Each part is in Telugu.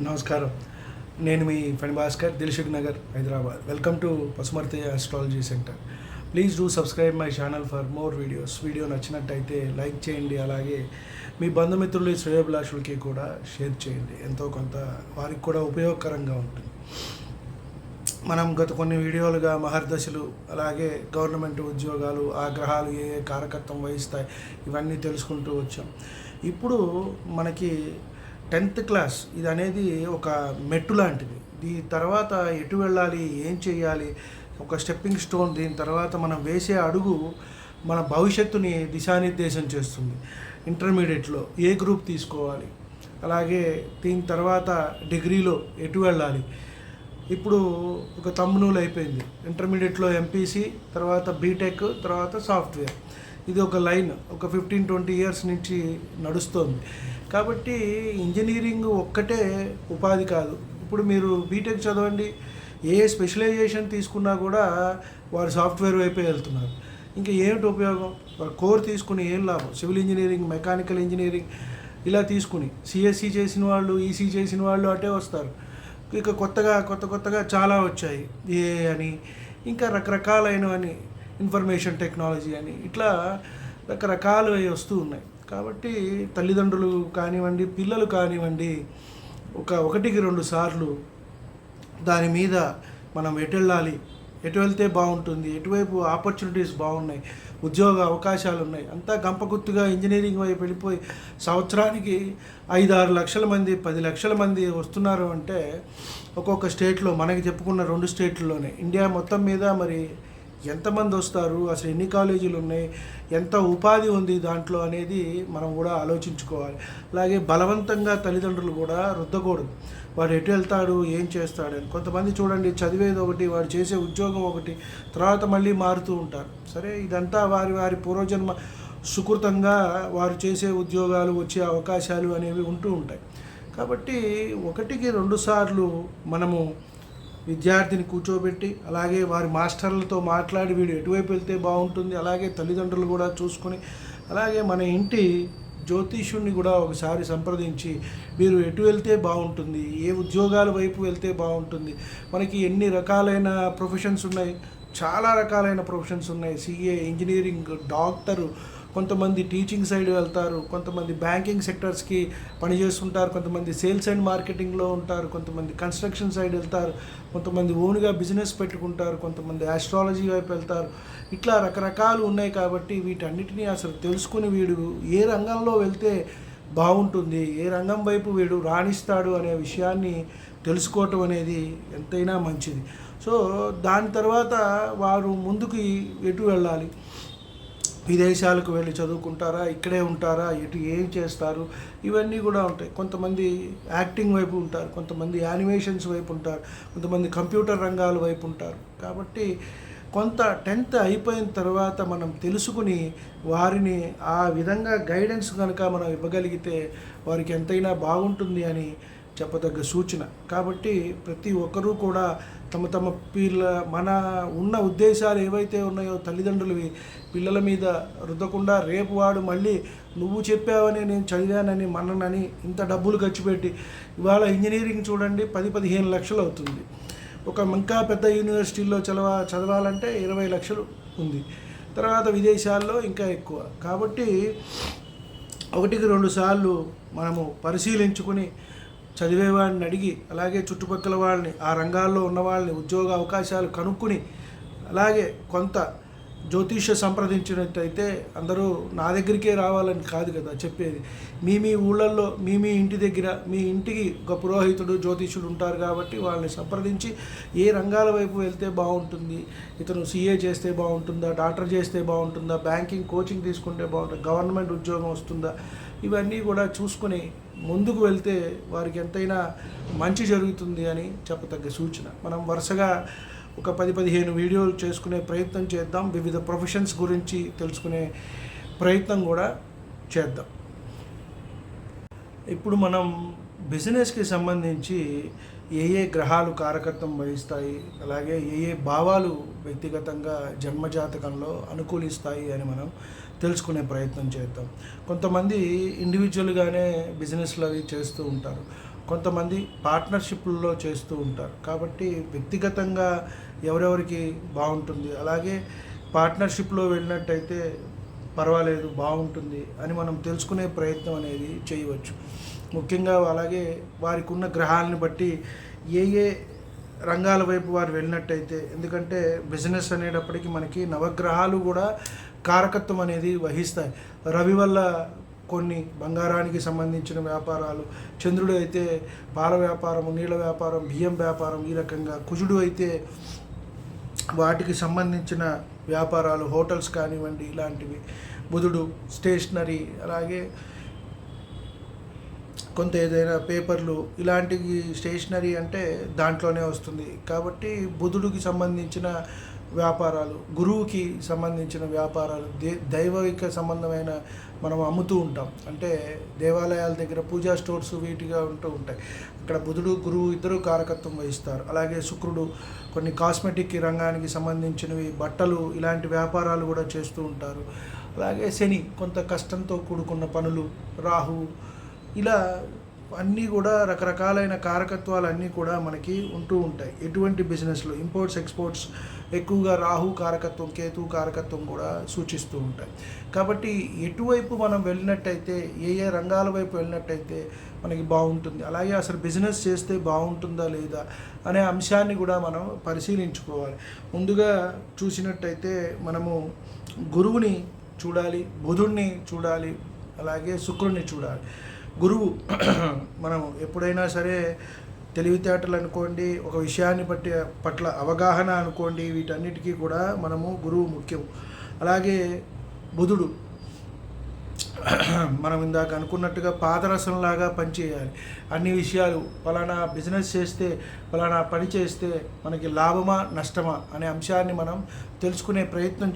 నమస్కారం. నేను మీ Phani Bhaskar, Dilsukhnagar, Hyderabad. Welcome to Pasumarthi astrology centre. Please do subscribe my channel for more videos. Video నచ్చినట్టయితే లైక్ చేయండి, అలాగే మీ బంధుమిత్రులు శ్రేయోభిలాషులకి కూడా షేర్ చేయండి. ఎంతో కొంత వారికి కూడా ఉపయోగకరంగా ఉంటుంది. మనం గత కొన్ని వీడియోలుగా మహర్దశలు, అలాగే గవర్నమెంట్ ఉద్యోగాలు, ఆ గ్రహాలు ఏ ఏ కారకత్వం వహిస్తాయి, ఇవన్నీ తెలుసుకుంటూ వచ్చాం. ఇప్పుడు మనకి 10th క్లాస్ ఇది అనేది ఒక మెట్టు లాంటిది. దీని తర్వాత ఎటు వెళ్ళాలి, ఏం చేయాలి, ఒక స్టెప్పింగ్ స్టోన్. దీని తర్వాత మనం వేసే అడుగు మన భవిష్యత్తుని దిశానిర్దేశం చేస్తుంది. ఇంటర్మీడియట్లో ఏ గ్రూప్ తీసుకోవాలి, అలాగే దీని తర్వాత డిగ్రీలో ఎటు వెళ్ళాలి. ఇప్పుడు ఒక తమ్మునూలు అయిపోయింది. ఇంటర్మీడియట్లో ఎంపీసీ, తర్వాత బీటెక్, తర్వాత సాఫ్ట్వేర్. ఇది ఒక లైన్ ఒక 15-20 ఇయర్స్ నుంచి నడుస్తోంది. కాబట్టి ఇంజనీరింగ్ ఒక్కటే ఉపాధి కాదు. ఇప్పుడు మీరు బీటెక్ చదవండి, ఏ స్పెషలైజేషన్ తీసుకున్నా కూడా వారు సాఫ్ట్వేర్ వైపే వెళ్తున్నారు. ఇంకా ఏమిటి ఉపయోగం? వారు కోర్ తీసుకుని ఏం లాభం? సివిల్ ఇంజనీరింగ్, మెకానికల్ ఇంజనీరింగ్ ఇలా తీసుకుని సిఎస్సి చేసిన వాళ్ళు, ఈసీ చేసిన వాళ్ళు అటే వస్తారు. ఇక కొత్తగా చాలా వచ్చాయి. ఏ అని, ఇంకా రకరకాలైనవని, ఇన్ఫర్మేషన్ టెక్నాలజీ అని, ఇట్లా రకరకాలు వస్తూ ఉన్నాయి. కాబట్టి తల్లిదండ్రులు కానివ్వండి, పిల్లలు కానివ్వండి, ఒకటికి 2 సార్లు దాని మీద మనం ఎటు వెళ్ళాలి, ఎటు వెళ్తే బాగుంటుంది, ఎటువైపు ఆపర్చునిటీస్ బాగున్నాయి, ఉద్యోగ అవకాశాలు ఉన్నాయి, అంతా గంపగుత్తుగా ఇంజనీరింగ్ వైపు వెళ్ళిపోయి సంవత్సరానికి 5-6 లక్షల మంది, 10 లక్షల మంది వస్తున్నారు అంటే ఒక్కొక్క స్టేట్లో, మనకి చెప్పుకున్న 2 స్టేట్లలోనే, ఇండియా మొత్తం మీద మరి ఎంతమంది వస్తారు, అసలు ఎన్ని కాలేజీలు ఉన్నాయి, ఎంత ఉపాధి ఉంది దాంట్లో అనేది మనం కూడా ఆలోచించుకోవాలి. అలాగే బలవంతంగా తల్లిదండ్రులు కూడా రుద్దకూడదు. వాడు ఎటు వెళ్తాడు, ఏం చేస్తాడని. కొంతమంది చూడండి, చదివేది ఒకటి, వాడు చేసే ఉద్యోగం ఒకటి, తర్వాత మళ్ళీ మారుతూ ఉంటారు. సరే, ఇదంతా వారి పూర్వజన్మ సుకృతంగా వారు చేసే ఉద్యోగాలు, వచ్చే అవకాశాలు అనేవి ఉంటూ ఉంటాయి. కాబట్టి ఒకటికి 2 సార్లు మనము విద్యార్థిని కూర్చోబెట్టి, అలాగే వారి మాస్టర్లతో మాట్లాడి వీడు ఎటువైపు వెళ్తే బాగుంటుంది, అలాగే తల్లిదండ్రులు కూడా చూసుకొని, అలాగే మన ఇంటి జ్యోతిష్యుడిని కూడా ఒకసారి సంప్రదించి మీరు ఎటు వెళ్తే బాగుంటుంది, ఏ ఉద్యోగాల వైపు వెళ్తే బాగుంటుంది. మనకి ఎన్ని రకాలైన ప్రొఫెషన్స్ ఉన్నాయి, చాలా రకాలైన ప్రొఫెషన్స్ ఉన్నాయి. సిఏ, ఇంజనీరింగ్, డాక్టరు, కొంతమంది టీచింగ్ సైడ్ వెళ్తారు, కొంతమంది బ్యాంకింగ్ సెక్టర్స్కి పనిచేస్తుంటారు, కొంతమంది సేల్స్ అండ్ మార్కెటింగ్లో ఉంటారు, కొంతమంది కన్స్ట్రక్షన్ సైడ్ వెళ్తారు, కొంతమంది ఓన్గా బిజినెస్ పెట్టుకుంటారు, కొంతమంది ఆస్ట్రాలజీ వైపు వెళ్తారు. ఇట్లా రకరకాలు ఉన్నాయి. కాబట్టి వీటన్నిటినీ అసలు తెలుసుకుని వీడు ఏ రంగంలో వెళ్తే బాగుంటుంది, ఏ రంగం వైపు వీడు రాణిస్తాడు అనే విషయాన్ని తెలుసుకోవటం అనేది ఎంతైనా మంచిది. సో దాని తర్వాత వారు ముందుకు ఎటు వెళ్ళాలి, విదేశాలకు వెళ్ళి చదువుకుంటారా, ఇక్కడే ఉంటారా, ఏం చేస్తారు, ఇవన్నీ కూడా ఉంటాయి. కొంతమంది యాక్టింగ్ వైపు ఉంటారు, కొంతమంది యానిమేషన్స్ వైపు ఉంటారు, కొంతమంది కంప్యూటర్ రంగాల వైపు ఉంటారు. కాబట్టి కొంత 10th అయిపోయిన తర్వాత మనం తెలుసుకుని వారిని ఆ విధంగా గైడెన్స్ కనుక మనం ఇవ్వగలిగితే వారికి ఎంతైనా బాగుంటుంది అని చెప్పదగ్గ సూచన. కాబట్టి ప్రతి ఒక్కరూ కూడా తమ మన ఉన్న ఉద్దేశాలు ఏవైతే ఉన్నాయో తల్లిదండ్రులవి పిల్లల మీద రుద్దకుండా, రేపు వాడు మళ్ళీ నువ్వు చెప్పావని, నేను చదివానని, మననని ఇంత డబ్బులు ఖర్చు పెట్టి, ఇవాళ ఇంజనీరింగ్ చూడండి 10-15 లక్షలు అవుతుంది. ఒక ఇంకా పెద్ద యూనివర్సిటీల్లో చదవాలంటే 20 లక్షలు ఉంది. తర్వాత విదేశాల్లో ఇంకా ఎక్కువ. కాబట్టి ఒకటికి 2 సార్లు మనము పరిశీలించుకుని చదివేవాడిని అడిగి, అలాగే చుట్టుపక్కల వాళ్ళని, ఆ రంగాల్లో ఉన్న వాళ్ళని, ఉద్యోగ అవకాశాలు కనుక్కుని, అలాగే కొంత జ్యోతిష్య సంప్రదించినట్టయితే, అందరూ నా దగ్గరికే రావాలని కాదు కదా చెప్పేది. మీ ఊళ్ళల్లో, మీ ఇంటి దగ్గర, మీ ఇంటికి ఒక పురోహితుడు, జ్యోతిష్యుడు ఉంటారు. కాబట్టి వాళ్ళని సంప్రదించి ఏ రంగాల వైపు వెళ్తే బాగుంటుంది, ఇతను సిఏ చేస్తే బాగుంటుందా, డాక్టర్ చేస్తే బాగుంటుందా, బ్యాంకింగ్ కోచింగ్ తీసుకుంటే బాగుంటుందా, గవర్నమెంట్ ఉద్యోగం వస్తుందా, ఇవన్నీ కూడా చూసుకొని ముందుకు వెళ్తే వారికి ఎంతైనా మంచి జరుగుతుంది అని చెప్పదగ్గ సూచన. మనం వరుసగా ఒక 10-15 వీడియోలు చేసుకునే ప్రయత్నం చేద్దాం. వివిధ ప్రొఫెషన్స్ గురించి తెలుసుకునే ప్రయత్నం కూడా చేద్దాం. ఇప్పుడు మనం బిజినెస్కి సంబంధించి ఏ గ్రహాలు కారకత్వం వహిస్తాయి, అలాగే ఏ భావాలు వ్యక్తిగతంగా జన్మజాతకంలో అనుకూలిస్తాయి అని మనం తెలుసుకునే ప్రయత్నం చేద్దాం. కొంతమంది ఇండివిజువల్గానే బిజినెస్లు అవి చేస్తూ ఉంటారు. కొంతమంది పార్ట్నర్షిప్లలో చేస్తూ ఉంటారు. కాబట్టి వ్యక్తిగతంగా ఎవరెవరికి బాగుంటుంది, అలాగే పార్ట్నర్షిప్లో వెళ్ళినట్టయితే పర్వాలేదు బాగుంటుంది అని మనం తెలుసుకునే ప్రయత్నం అనేది చేయవచ్చు. ముఖ్యంగా అలాగే వారికి ఉన్న గ్రహాలను బట్టి ఏ ఏ రంగాల వైపు వారు వెళ్ళినట్టయితే, ఎందుకంటే బిజినెస్ అనేటప్పటికీ మనకి నవగ్రహాలు కూడా కారకత్వం అనేది వహిస్తాయి. రవి వల్ల కొన్ని బంగారానికి సంబంధించిన వ్యాపారాలు, చంద్రుడు అయితే పాల వ్యాపారం, నీళ్ళ వ్యాపారం, బియ్యం వ్యాపారం, ఈ రకంగా కుజుడు అయితే వాటికి సంబంధించిన వ్యాపారాలు, హోటల్స్ కానివ్వండి ఇలాంటివి, బుధుడు స్టేషనరీ, అలాగే కొంత ఏదైనా పేపర్లు ఇలాంటివి స్టేషనరీ అంటే దాంట్లోనే వస్తుంది. కాబట్టి బుధుడికి సంబంధించిన వ్యాపారాలు, గురువుకి సంబంధించిన వ్యాపారాలు, దైవిక సంబంధమైన మనం అమ్ముతూ ఉంటాం. అంటే దేవాలయాల దగ్గర పూజా స్టోర్స్ వీటిగా ఉంటూ ఉంటాయి. అక్కడ బుధుడు గురువు ఇద్దరు కారకత్వం వహిస్తారు. అలాగే శుక్రుడు కొన్ని కాస్మెటిక్ రంగానికి సంబంధించినవి, బట్టలు ఇలాంటి వ్యాపారాలు కూడా చేస్తూ ఉంటారు. అలాగే శని కొంత కష్టంతో కూడుకున్న పనులు, రాహు ఇలా అన్నీ కూడా రకరకాలైన కారకత్వాలు అన్నీ కూడా మనకి ఉంటూ ఉంటాయి. ఎటువంటి బిజినెస్లో ఇంపోర్ట్స్ ఎక్స్పోర్ట్స్ ఎక్కువగా రాహు కారకత్వం, కేతు కారకత్వం కూడా సూచిస్తూ ఉంటాయి. కాబట్టి ఎటువైపు మనం వెళ్ళినట్టయితే, ఏ ఏ రంగాల వైపు వెళ్ళినట్టయితే మనకి బాగుంటుంది, అలాగే అసలు బిజినెస్ చేస్తే బాగుంటుందా లేదా అనే అంశాన్ని కూడా మనం పరిశీలించుకోవాలి. ముందుగా చూసినట్టయితే మనము గురువుని చూడాలి, బుధుడిని చూడాలి, అలాగే శుక్రుడిని చూడాలి. గురువు మనం ఎప్పుడైనా సరే తెలివితేటలు అనుకోండి, ఒక విషయాన్ని పట్ల అవగాహన అనుకోండి, వీటన్నిటికీ కూడా మనము గురువు ముఖ్యం. అలాగే బుధుడు మనం ఇందాక అనుకున్నట్టుగా పాదరసంలాగా పనిచేయాలి. అన్ని విషయాలు ఫలానా బిజినెస్ చేస్తే, ఫలానా పని చేస్తే మనకి లాభమా నష్టమా అనే అంశాన్ని మనం తెలుసుకునే ప్రయత్నం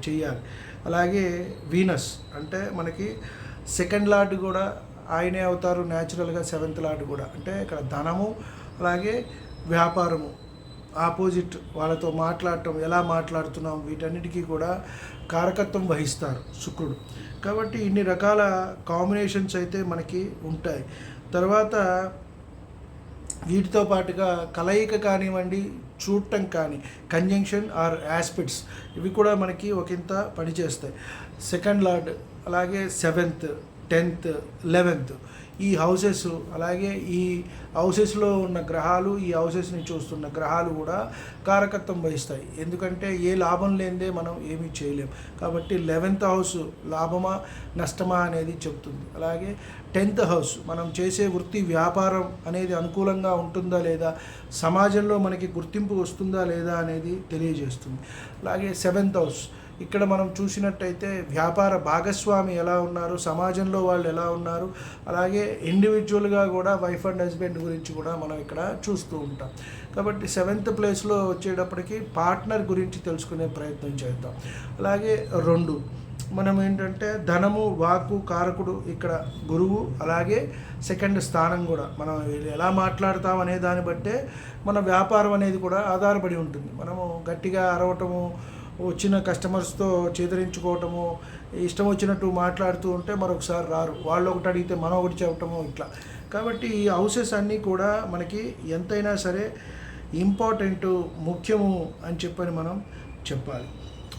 చేయాలి. అలాగే వీనస్ అంటే మనకి సెకండ్ లార్డ్ కూడా ఆయనే అవుతారు, న్యాచురల్గా సెవెంత్ లార్డ్ కూడా. అంటే ఇక్కడ ధనము అలాగే వ్యాపారము, ఆపోజిట్ వాళ్ళతో మాట్లాడటం, ఎలా మాట్లాడుతున్నాం, వీటన్నిటికీ కూడా కారకత్వం వహిస్తారు శుక్రుడు. కాబట్టి ఇన్ని రకాల కాంబినేషన్స్ అయితే మనకి ఉంటాయి. తర్వాత వీటితో పాటుగా కలయిక కానివ్వండి, చూడటం కానీ, కంజంక్షన్ ఆర్ ఆస్పెక్ట్స్ ఇవి కూడా మనకి ఒకంత పనిచేస్తాయి. సెకండ్ లార్డ్, అలాగే 7th, 10th, 11th ఈ హౌసెస్, అలాగే ఈ హౌసెస్లో ఉన్న గ్రహాలు, ఈ హౌసెస్ని చూస్తున్న గ్రహాలు కూడా కారకత్వం వహిస్తాయి. ఎందుకంటే ఏ లాభం లేనిదే మనం ఏమీ చేయలేం. కాబట్టి 11th హౌస్ లాభమా నష్టమా అనేది చెప్తుంది. అలాగే 10th హౌస్ మనం చేసే వృత్తి వ్యాపారం అనేది అనుకూలంగా ఉంటుందా లేదా, సమాజంలో మనకి గుర్తింపు వస్తుందా లేదా అనేది తెలియజేస్తుంది. అలాగే 7th హౌస్ ఇక్కడ మనం చూసినట్టయితే వ్యాపార భాగస్వామి ఎలా ఉన్నారు, సమాజంలో వాళ్ళు ఎలా ఉన్నారు, అలాగే ఇండివిజువల్గా కూడా వైఫ్ అండ్ హస్బెండ్ గురించి కూడా మనం ఇక్కడ చూస్తూ ఉంటాం. కాబట్టి 7th ప్లేస్లో వచ్చేటప్పటికి పార్ట్నర్ గురించి తెలుసుకునే ప్రయత్నం చేద్దాం. అలాగే 2 మనం ఏంటంటే ధనము, వాక్కు కారకుడు ఇక్కడ గురువు, అలాగే సెకండ్ స్థానం కూడా మనం ఎలా మాట్లాడతాం అనే దాన్ని బట్టే మన వ్యాపారం అనేది కూడా ఆధారపడి ఉంటుంది. మనము గట్టిగా అరవటము, వచ్చిన కస్టమర్స్తో చేదరించుకోవటము, ఇష్టం వచ్చినట్టు మాట్లాడుతూ ఉంటే మరొకసారి రారు, వాళ్ళు ఒకటి అడిగితే మనం ఒకటి చెప్పటము ఇట్లా. కాబట్టి ఈ హౌసెస్ అన్నీ కూడా మనకి ఎంతైనా సరే ఇంపార్టెంట్, ముఖ్యము అని చెప్పని మనం చెప్పాలి.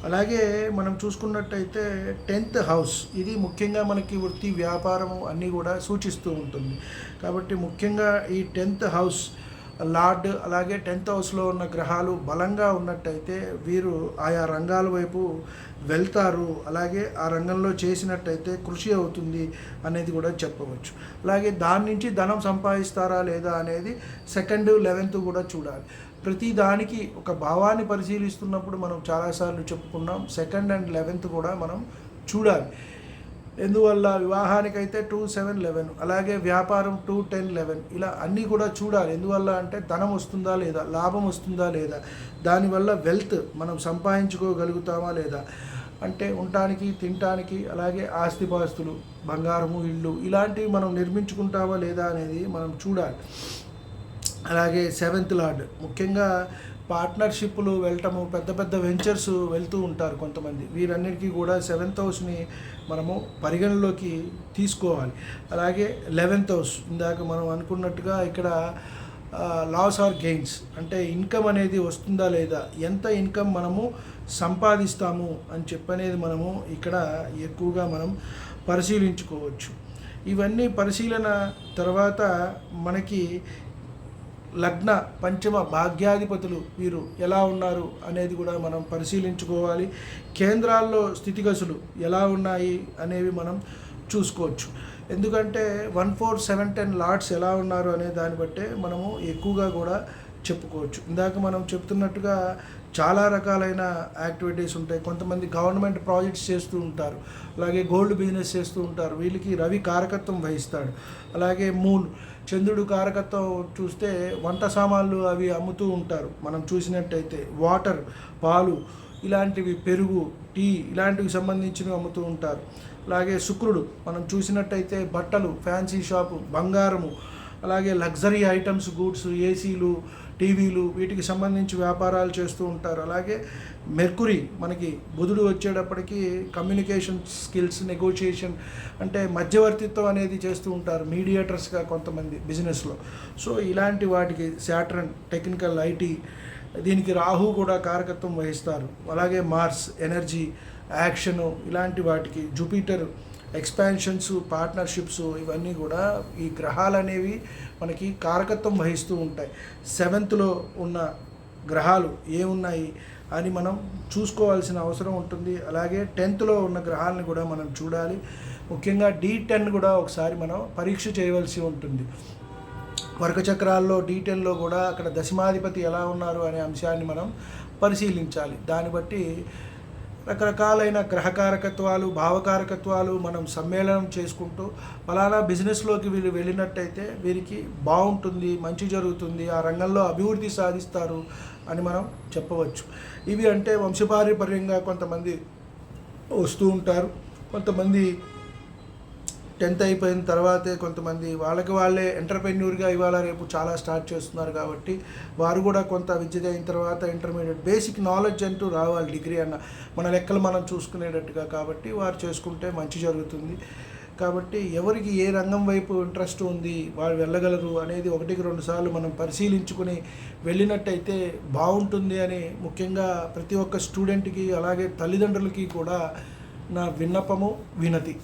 అలాగే మనం చూసుకున్నట్టయితే 10th హౌస్ ఇది ముఖ్యంగా మనకి వృత్తి వ్యాపారము అన్నీ కూడా సూచిస్తూ ఉంటుంది. కాబట్టి ముఖ్యంగా ఈ 10th హౌస్ లార్డ్, అలాగే 10th హౌస్లో ఉన్న గ్రహాలు బలంగా ఉన్నట్టయితే వీరు ఆయా రంగాల వైపు వెళ్తారు. అలాగే ఆ రంగంలో చేసినట్టయితే కృషి అవుతుంది అనేది కూడా చెప్పవచ్చు. అలాగే దాని నుంచి ధనం సంపాదిస్తారా లేదా అనేది 2nd, 11th కూడా చూడాలి. ప్రతి దానికి ఒక భావాన్ని పరిశీలిస్తున్నప్పుడు మనం చాలాసార్లు చెప్పుకున్నాం, 2nd and 11th కూడా మనం చూడాలి. ఎందువల్ల వివాహానికైతే 2, 7, 11, అలాగే వ్యాపారం 2, 10, 11 ఇలా అన్నీ కూడా చూడాలి. ఎందువల్ల అంటే ధనం వస్తుందా లేదా, లాభం వస్తుందా లేదా, దానివల్ల వెల్త్ మనం సంపాదించుకోగలుగుతామా లేదా, అంటే ఉండటానికి, తినటానికి, అలాగే ఆస్తిపాస్తులు, బంగారము, ఇళ్ళు ఇలాంటివి మనం నిర్మించుకుంటామా లేదా అనేది మనం చూడాలి. అలాగే సెవెంత్ లార్డ్, ముఖ్యంగా పార్ట్నర్షిప్లు వెళ్ళటము, పెద్ద పెద్ద వెంచర్స్ వెళ్తూ ఉంటారు కొంతమంది. వీరన్నిటికీ కూడా సెవెంత్ హౌస్ని మనము పరిగణలోకి తీసుకోవాలి. అలాగే 11th హౌస్, ఇందాక మనం అనుకున్నట్టుగా ఇక్కడ లాస్ ఆర్ గెయిన్స్, అంటే ఇన్కమ్ అనేది వస్తుందా లేదా, ఎంత ఇన్కమ్ మనము సంపాదిస్తాము అని చెప్పనేది మనము ఇక్కడ ఎక్కువగా మనం పరిశీలించుకోవచ్చు. ఇవన్నీ పరిశీలన తర్వాత మనకి లగ్న పంచమ భాగ్యాధిపతులు వీరు ఎలా ఉన్నారు అనేది కూడా మనం పరిశీలించుకోవాలి. కేంద్రాల్లో స్థితిగతులు ఎలా ఉన్నాయి అనేవి మనం చూసుకోవచ్చు. ఎందుకంటే 1, 4, 7, 10 లార్డ్స్ ఎలా ఉన్నారు అనే దాన్ని బట్టే మనము ఎక్కువగా కూడా చెప్పుకోవచ్చు. ఇందాక మనం చెప్తున్నట్టుగా చాలా రకాలైన యాక్టివిటీస్ ఉంటాయి. కొంతమంది గవర్నమెంట్ ప్రాజెక్ట్స్ చేస్తూ ఉంటారు, అలాగే గోల్డ్ బిజినెస్ చేస్తూ ఉంటారు. వీళ్ళకి రవి కారకత్వం వహిస్తాడు. అలాగే మూన్, చంద్రుడు కారకత్వం చూస్తే వంట సామాన్లు అవి అమ్ముతూ ఉంటారు. మనం చూసినట్టయితే వాటర్, పాలు ఇలాంటివి, పెరుగు, టీ ఇలాంటివి సంబంధించినవి అమ్ముతూ ఉంటారు. అలాగే శుక్రుడు మనం చూసినట్టయితే బట్టలు, ఫ్యాన్సీ షాపు, బంగారము, అలాగే లగ్జరీ ఐటమ్స్, గూడ్స్, ఏసీలు, టీవీలు వీటికి సంబంధించి వ్యాపారాలు చేస్తూ ఉంటారు. అలాగే మెర్కురీ మనకి బుధుడు వచ్చేటప్పటికి కమ్యూనికేషన్ స్కిల్స్, నెగోషియేషన్ అంటే మధ్యవర్తిత్వం అనేది చేస్తూ ఉంటారు మీడియేటర్స్గా కొంతమంది బిజినెస్లో. సో ఇలాంటి వాటికి శాటర్న్, టెక్నికల్, ఐటీ, దీనికి రాహు కూడా కారకత్వం వహిస్తారు. అలాగే మార్స్, ఎనర్జీ, యాక్షను ఇలాంటి వాటికి జూపిటర్, ఎక్స్పాన్షన్స్, పార్ట్నర్షిప్స్ ఇవన్నీ కూడా ఈ గ్రహాలు అనేవి మనకి కారకత్వం వహిస్తూ ఉంటాయి. 7th ఉన్న గ్రహాలు ఏమున్నాయి అని మనం చూసుకోవాల్సిన అవసరం ఉంటుంది. అలాగే 10th ఉన్న గ్రహాలను కూడా మనం చూడాలి. ముఖ్యంగా D10 కూడా ఒకసారి మనం పరీక్ష చేయవలసి ఉంటుంది. వర్గ చక్రాల్లో D10 కూడా అక్కడ దశమాధిపతి ఎలా ఉన్నారు అనే అంశాన్ని మనం పరిశీలించాలి. దాన్ని బట్టి రకరకాలైన గ్రహకారకత్వాలు, భావకారకత్వాలు మనం సమ్మేళనం చేసుకుంటూ ఫలానా బిజినెస్లోకి వీళ్ళు వెళ్ళినట్టయితే వీరికి బాగుంటుంది, మంచి జరుగుతుంది, ఆ రంగంలో అభివృద్ధి సాధిస్తారు అని మనం చెప్పవచ్చు. ఇవి అంటే వంశపారంపర్యంగా కొంతమంది వస్తూ ఉంటారు. కొంతమంది 10th అయిపోయిన తర్వాతే కొంతమంది వాళ్ళే ఎంటర్‌ప్రెన్యూర్‌గా ఇవాళ రేపు చాలా స్టార్ట్ చేస్తున్నారు కాబట్టి వారు కూడా కొంత విద్య అయిన తర్వాత ఇంటర్మీడియట్ బేసిక్ నాలెడ్జ్ అంటూ రావాలి, డిగ్రీ అన్న మన లెక్కలు మనం చూసుకునేటట్టుగా. కాబట్టి వారు చేసుకుంటే మంచి జరుగుతుంది. కాబట్టి ఎవరికి ఏ రంగం వైపు ఇంట్రెస్ట్ ఉంది, వాళ్ళు వెళ్ళగలరు అనేది 1-2 సార్లు మనం పరిశీలించుకుని వెళ్ళినట్టయితే బాగుంటుంది అని ముఖ్యంగా ప్రతి ఒక్క స్టూడెంట్కి అలాగే తల్లిదండ్రులకి కూడా నా విన్నపము, వినతి.